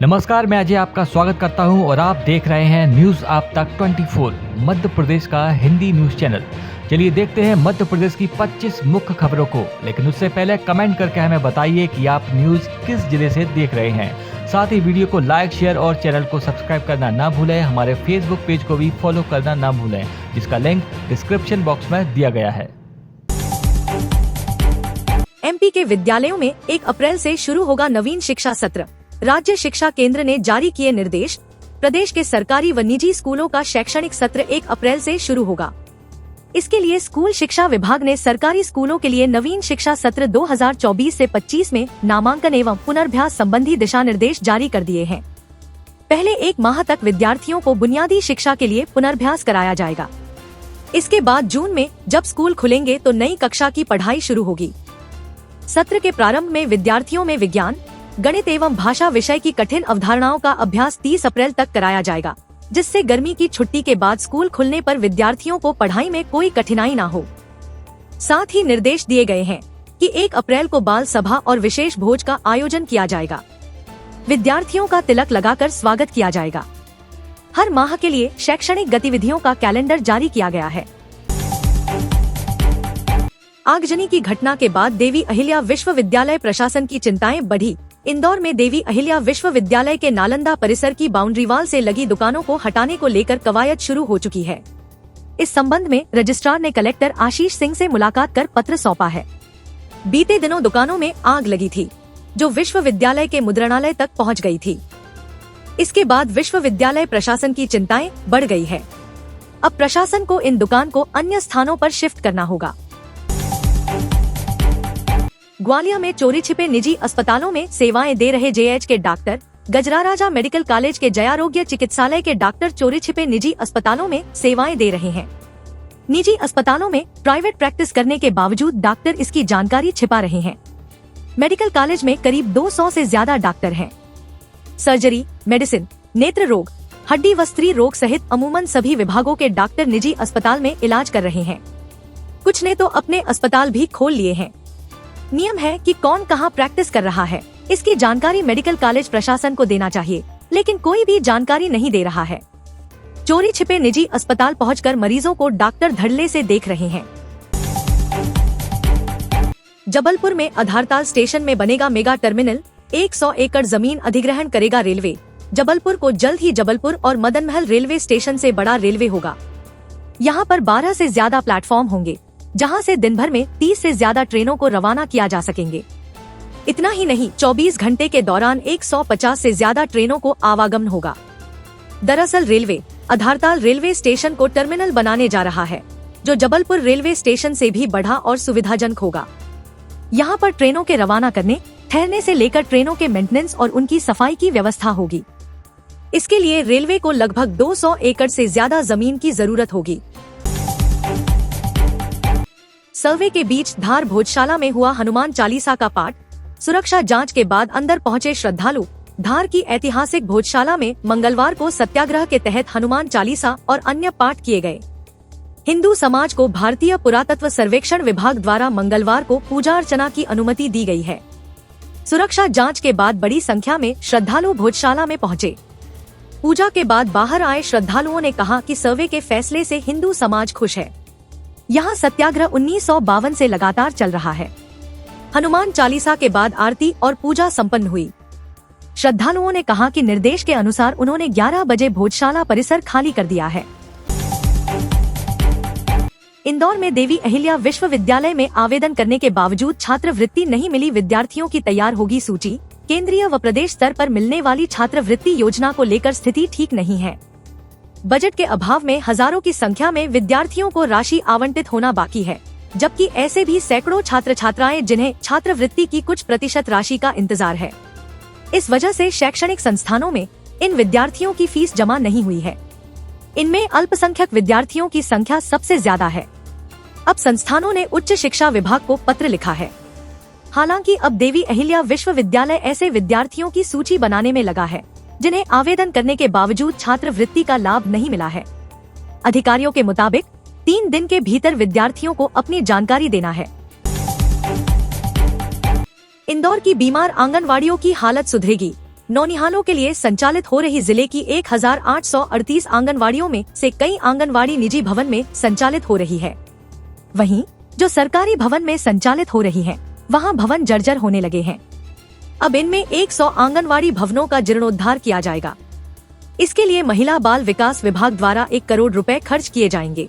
नमस्कार, मैं अजय आपका स्वागत करता हूं और आप देख रहे हैं न्यूज़ आप तक 24 मध्य प्रदेश का हिंदी न्यूज़ चैनल। चलिए देखते हैं मध्य प्रदेश की 25 मुख्य खबरों को, लेकिन उससे पहले कमेंट करके हमें बताइए कि आप न्यूज़ किस जिले से देख रहे हैं। साथ ही वीडियो को लाइक, शेयर और चैनल को सब्सक्राइब करना ना भूलें। हमारे फेसबुक पेज को भी फॉलो करना ना भूलें, जिसका लिंक डिस्क्रिप्शन बॉक्स में दिया गया है। एमपी के विद्यालयों में 1 अप्रैल से शुरू होगा नवीन शिक्षा सत्र। राज्य शिक्षा केंद्र ने जारी किए निर्देश। प्रदेश के सरकारी व निजी स्कूलों का शैक्षणिक सत्र 1 अप्रैल से शुरू होगा। इसके लिए स्कूल शिक्षा विभाग ने सरकारी स्कूलों के लिए नवीन शिक्षा सत्र 2024 से 25 में नामांकन एवं पुनर्भ्यास संबंधी दिशा निर्देश जारी कर दिए हैं। पहले 1 माह तक विद्यार्थियों को बुनियादी शिक्षा के लिए पुनर्भ्यास कराया जाएगा। इसके बाद जून में जब स्कूल खुलेंगे तो नई कक्षा की पढ़ाई शुरू होगी। सत्र के प्रारंभ में विद्यार्थियों में विज्ञान, गणित एवं भाषा विषय की कठिन अवधारणाओं का अभ्यास 30 अप्रैल तक कराया जाएगा, जिससे गर्मी की छुट्टी के बाद स्कूल खुलने पर विद्यार्थियों को पढ़ाई में कोई कठिनाई न हो। साथ ही निर्देश दिए गए हैं कि 1 अप्रैल को बाल सभा और विशेष भोज का आयोजन किया जाएगा। विद्यार्थियों का तिलक लगाकर स्वागत किया जाएगा। हर माह के लिए शैक्षणिक गतिविधियों का कैलेंडर जारी किया गया है। आगजनी की घटना के बाद देवी अहिल्या विश्वविद्यालय प्रशासन की चिंताएं बढ़ी। इंदौर में देवी अहिल्या विश्वविद्यालय के नालंदा परिसर की बाउंड्री वाल से लगी दुकानों को हटाने को लेकर कवायद शुरू हो चुकी है। इस संबंध में रजिस्ट्रार ने कलेक्टर आशीष सिंह से मुलाकात कर पत्र सौंपा है। बीते दिनों दुकानों में आग लगी थी, जो विश्वविद्यालय के मुद्रणालय तक पहुंच गई थी। इसके बाद विश्वविद्यालय प्रशासन की चिंताएं बढ़ गई है। अब प्रशासन को इन दुकान को अन्य स्थानों पर शिफ्ट करना होगा। ग्वालियर में चोरी छिपे निजी अस्पतालों में सेवाएं दे रहे जेएच के डॉक्टर, गजराराजा मेडिकल कॉलेज के जयारोग्य चिकित्सालय के डॉक्टर चोरी छिपे निजी अस्पतालों में सेवाएं दे रहे हैं। निजी अस्पतालों में प्राइवेट प्रैक्टिस करने के बावजूद डॉक्टर इसकी जानकारी छिपा रहे हैं। मेडिकल कॉलेज में करीब 200 से ज्यादा डॉक्टर हैं। सर्जरी, मेडिसिन, नेत्र रोग, हड्डी व स्त्री रोग सहित अमूमन सभी विभागों के डॉक्टर निजी अस्पताल में इलाज कर रहे हैं। कुछ ने तो अपने अस्पताल भी खोल लिए हैं। नियम है कि कौन कहां प्रैक्टिस कर रहा है, इसकी जानकारी मेडिकल कॉलेज प्रशासन को देना चाहिए, लेकिन कोई भी जानकारी नहीं दे रहा है। चोरी छिपे निजी अस्पताल पहुंचकर मरीजों को डॉक्टर धड़ल्ले से देख रहे हैं। जबलपुर में आधारताल स्टेशन में बनेगा मेगा टर्मिनल। 100 एकड़ जमीन अधिग्रहण करेगा रेलवे। जबलपुर को जल्द ही जबलपुर और मदनमहल रेलवे स्टेशन से बड़ा रेलवे होगा। यहाँ पर 12 से ज्यादा प्लेटफॉर्म होंगे, जहां से दिन भर में 30 से ज्यादा ट्रेनों को रवाना किया जा सकेंगे। इतना ही नहीं, 24 घंटे के दौरान 150 से ज्यादा ट्रेनों को आवागमन होगा। दरअसल रेलवे आधारताल रेलवे स्टेशन को टर्मिनल बनाने जा रहा है, जो जबलपुर रेलवे स्टेशन से भी बड़ा और सुविधाजनक होगा। यहाँ पर ट्रेनों के रवाना करने, ठहरने से लेकर ट्रेनों के मेंटेनेंस और उनकी सफाई की व्यवस्था होगी। इसके लिए रेलवे को लगभग 200 एकड़ से ज्यादा जमीन की जरूरत होगी। सर्वे के बीच धार भोजशाला में हुआ हनुमान चालीसा का पाठ। सुरक्षा जांच के बाद अंदर पहुंचे श्रद्धालु। धार की ऐतिहासिक भोजशाला में मंगलवार को सत्याग्रह के तहत हनुमान चालीसा और अन्य पाठ किए गए। हिंदू समाज को भारतीय पुरातत्व सर्वेक्षण विभाग द्वारा मंगलवार को पूजा अर्चना की अनुमति दी गई है। सुरक्षा जांच के बाद बड़ी संख्या में श्रद्धालु भोजशाला में पहुंचे। पूजा के बाद बाहर आए श्रद्धालुओं ने कहा कि सर्वे के फैसले से हिंदू समाज खुश है। यहाँ सत्याग्रह 1952 से लगातार चल रहा है। हनुमान चालीसा के बाद आरती और पूजा संपन्न हुई। श्रद्धालुओं ने कहा कि निर्देश के अनुसार उन्होंने 11 बजे भोजशाला परिसर खाली कर दिया है। इंदौर में देवी अहिल्या विश्वविद्यालय में आवेदन करने के बावजूद छात्रवृत्ति नहीं मिली विद्यार्थियों की तैयार होगी सूची। केंद्रीय व प्रदेश स्तर पर मिलने वाली छात्रवृत्ति योजना को लेकर स्थिति ठीक नहीं है। बजट के अभाव में हजारों की संख्या में विद्यार्थियों को राशि आवंटित होना बाकी है, जबकि ऐसे भी सैकड़ों छात्र छात्राएं जिन्हें छात्रवृत्ति की कुछ प्रतिशत राशि का इंतजार है। इस वजह से शैक्षणिक संस्थानों में इन विद्यार्थियों की फीस जमा नहीं हुई है। इनमें अल्पसंख्यक विद्यार्थियों की संख्या सबसे ज्यादा है। अब संस्थानों ने उच्च शिक्षा विभाग को पत्र लिखा है। हालांकि अब देवी अहिल्या विश्वविद्यालय ऐसे विद्यार्थियों की सूची बनाने में लगा है जिन्हें आवेदन करने के बावजूद छात्रवृत्ति का लाभ नहीं मिला है। अधिकारियों के मुताबिक 3 दिन के भीतर विद्यार्थियों को अपनी जानकारी देना है। इंदौर की बीमार आंगनवाड़ियों की हालत सुधरेगी। नौनिहालों के लिए संचालित हो रही जिले की 1838 आंगनवाड़ियों में से कई आंगनवाड़ी निजी भवन में संचालित हो रही है। वहीं जो सरकारी भवन में संचालित हो रही है, वहां भवन जर्जर होने लगे हैं। अब इनमें 100 आंगनवाड़ी भवनों का जीर्णोद्धार किया जाएगा। इसके लिए महिला बाल विकास विभाग द्वारा 1 करोड़ रुपए खर्च किए जाएंगे।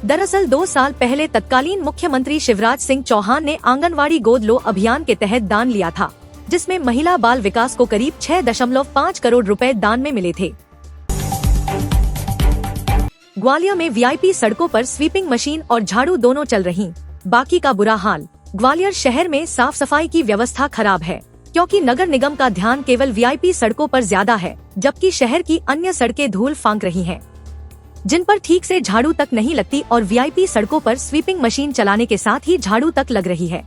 दरअसल 2 साल पहले तत्कालीन मुख्यमंत्री शिवराज सिंह चौहान ने आंगनवाड़ी गोद लो अभियान के तहत दान लिया था, जिसमें महिला बाल विकास को करीब 6.5 करोड़ रुपए दान में मिले थे। ग्वालियर में वीआईपी सड़कों पर स्वीपिंग मशीन और झाड़ू दोनों चल रही, बाकी का बुरा हाल। ग्वालियर शहर में साफ सफाई की व्यवस्था खराब है, क्योंकि नगर निगम का ध्यान केवल वीआईपी सड़कों पर ज्यादा है, जबकि शहर की अन्य सड़कें धूल फांक रही हैं, जिन पर ठीक से झाड़ू तक नहीं लगती और वीआईपी सड़कों पर स्वीपिंग मशीन चलाने के साथ ही झाड़ू तक लग रही है।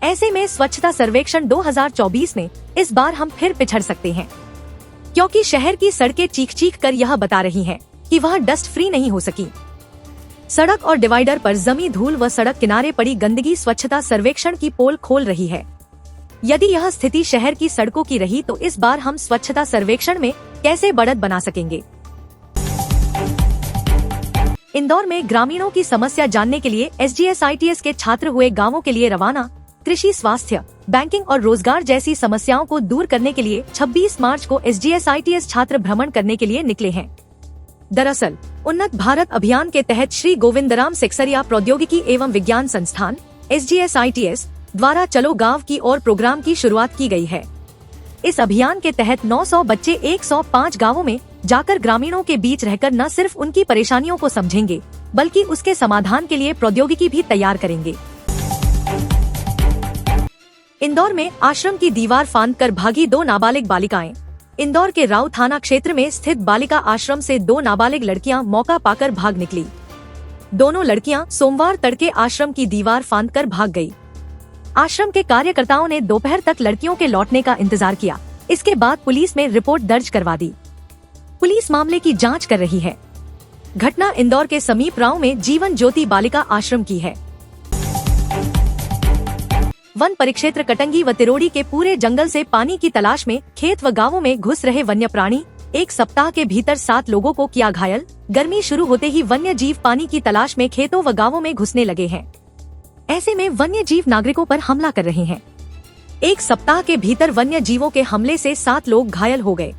ऐसे में स्वच्छता सर्वेक्षण 2024 में इस बार हम फिर पिछड़ सकते हैं, क्योंकि शहर की सड़कें चीख कर यह बता रही हैं कि वह डस्ट फ्री नहीं हो सकी। सड़क और डिवाइडर पर जमी धूल व सड़क किनारे पड़ी गंदगी स्वच्छता सर्वेक्षण की पोल खोल रही है। यदि यह स्थिति शहर की सड़कों की रही तो इस बार हम स्वच्छता सर्वेक्षण में कैसे बढ़त बना सकेंगे। इंदौर में ग्रामीणों की समस्या जानने के लिए SGSITS के छात्र हुए गांवों के लिए रवाना। कृषि, स्वास्थ्य, बैंकिंग और रोजगार जैसी समस्याओं को दूर करने के लिए 26 मार्च को SGSITS छात्र भ्रमण करने के लिए निकले हैं। दरअसल उन्नत भारत अभियान के तहत श्री गोविंदराम सेक्सरिया प्रौद्योगिकी एवं विज्ञान संस्थान SGSITS द्वारा चलो गांव की ओर प्रोग्राम की शुरुआत की गई है। इस अभियान के तहत 900 बच्चे 105 गांवों में जाकर ग्रामीणों के बीच रहकर न सिर्फ उनकी परेशानियों को समझेंगे, बल्कि उसके समाधान के लिए प्रौद्योगिकी भी तैयार करेंगे। इंदौर में आश्रम की दीवार फांदकर भागी 2 नाबालिग बालिकाएं। इंदौर के राव थाना क्षेत्र में स्थित बालिका आश्रम से 2 नाबालिग लड़कियां मौका पाकर भाग निकली। दोनों लड़कियां सोमवार तड़के आश्रम की दीवार फांदकर भाग गयी। आश्रम के कार्यकर्ताओं ने दोपहर तक लड़कियों के लौटने का इंतजार किया। इसके बाद पुलिस में रिपोर्ट दर्ज करवा दी। पुलिस मामले की जांच कर रही है। घटना इंदौर के समीप राव में जीवन ज्योति बालिका आश्रम की है। वन परिक्षेत्र कटंगी व तिरोड़ी के पूरे जंगल से पानी की तलाश में खेत व गांवों में घुस रहे वन्य प्राणी। 1 सप्ताह के भीतर 7 लोगों को किया घायल। गर्मी शुरू होते ही वन्य जीव पानी की तलाश में खेतों व गांवों में घुसने लगे हैं। ऐसे में वन्य जीव नागरिकों पर हमला कर रहे हैं। 1 सप्ताह के भीतर वन्य जीवों के हमले से 7 लोग घायल हो गए,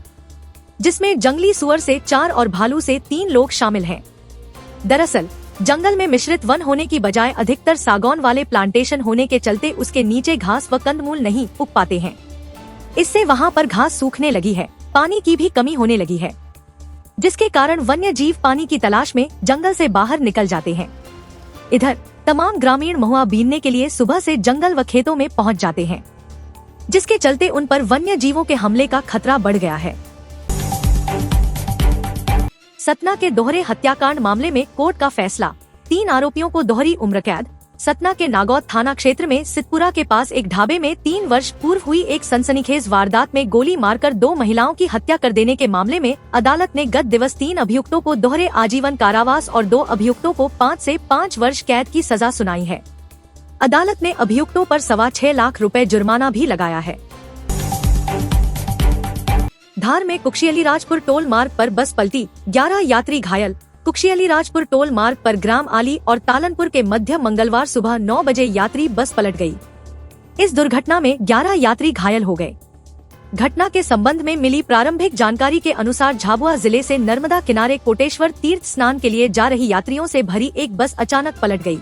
जिसमें जंगली सुअर से 4 और भालू से 3 लोग शामिल हैं। दरअसल जंगल में मिश्रित वन होने की बजाय अधिकतर सागौन वाले प्लांटेशन होने के चलते उसके नीचे घास व कंदमूल नहीं उग पाते हैं। इससे वहां पर घास सूखने लगी है, पानी की भी कमी होने लगी है, जिसके कारण वन्य जीव पानी की तलाश में जंगल से बाहर निकल जाते हैं। इधर तमाम ग्रामीण महुआ बीनने के लिए सुबह से जंगल व खेतों में पहुंच जाते हैं, जिसके चलते उन पर वन्य जीवों के हमले का खतरा बढ़ गया है। सतना के दोहरे हत्याकांड मामले में कोर्ट का फैसला। 3 आरोपियों को दोहरी उम्र कैद। सतना के नागौद थाना क्षेत्र में सिद्धपुरा के पास एक ढाबे में 3 वर्ष पूर्व हुई एक सनसनीखेज वारदात में गोली मारकर 2 महिलाओं की हत्या कर देने के मामले में अदालत ने गत दिवस 3 अभियुक्तों को दोहरे आजीवन कारावास और 2 अभियुक्तों को 5 से 5 वर्ष कैद की सजा सुनाई है। अदालत ने अभियुक्तों पर 6.25 लाख रुपए जुर्माना भी लगाया है। धार में कुक्षियालीराजपुर टोल मार्ग पर बस पलटी, 11 यात्री घायल। कुक्षियालीराजपुर टोल मार्ग पर ग्राम आली और तालनपुर के मध्य मंगलवार सुबह 9 बजे यात्री बस पलट गई। इस दुर्घटना में 11 यात्री घायल हो गए। घटना के संबंध में मिली प्रारंभिक जानकारी के अनुसार झाबुआ जिले से नर्मदा किनारे कोटेश्वर तीर्थ स्नान के लिए जा रही यात्रियों से भरी एक बस अचानक पलट गई।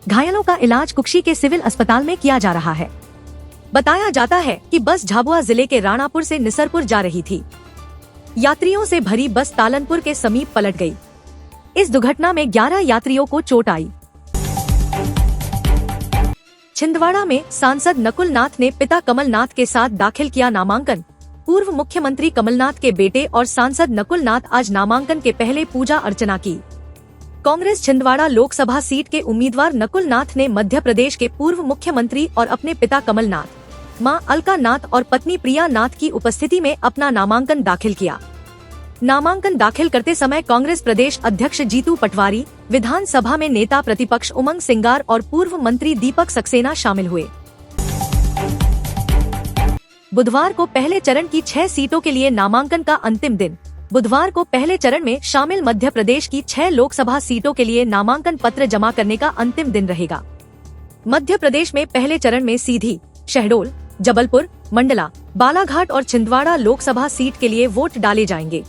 घायलों का इलाज कुक्षी के सिविल अस्पताल में किया जा रहा है। बताया जाता है कि बस झाबुआ जिले के राणापुर से निसरपुर जा रही थी। यात्रियों से भरी बस तालनपुर के समीप पलट गई। इस दुर्घटना में 11 यात्रियों को चोट आई। छिंदवाड़ा में सांसद नकुल नाथ ने पिता कमलनाथ के साथ दाखिल किया नामांकन। पूर्व मुख्यमंत्री कमलनाथ के बेटे और सांसद नकुल नाथ आज नामांकन के पहले पूजा अर्चना की। कांग्रेस छिंदवाड़ा लोकसभा सीट के उम्मीदवार नकुल नाथ ने मध्य प्रदेश के पूर्व मुख्यमंत्री और अपने पिता कमलनाथ, मां अलका नाथ और पत्नी प्रिया नाथ की उपस्थिति में अपना नामांकन दाखिल किया। नामांकन दाखिल करते समय कांग्रेस प्रदेश अध्यक्ष जीतू पटवारी, विधानसभा में नेता प्रतिपक्ष उमंग सिंगार और पूर्व मंत्री दीपक सक्सेना शामिल हुए। बुधवार को पहले चरण की 6 सीटों के लिए नामांकन का अंतिम दिन। बुधवार को पहले चरण में शामिल मध्य प्रदेश की 6 लोकसभा सीटों के लिए नामांकन पत्र जमा करने का अंतिम दिन रहेगा। मध्य प्रदेश में पहले चरण में सीधी, शहडोल, जबलपुर, मंडला, बालाघाट और छिंदवाड़ा लोकसभा सीट के लिए वोट डाले जाएंगे।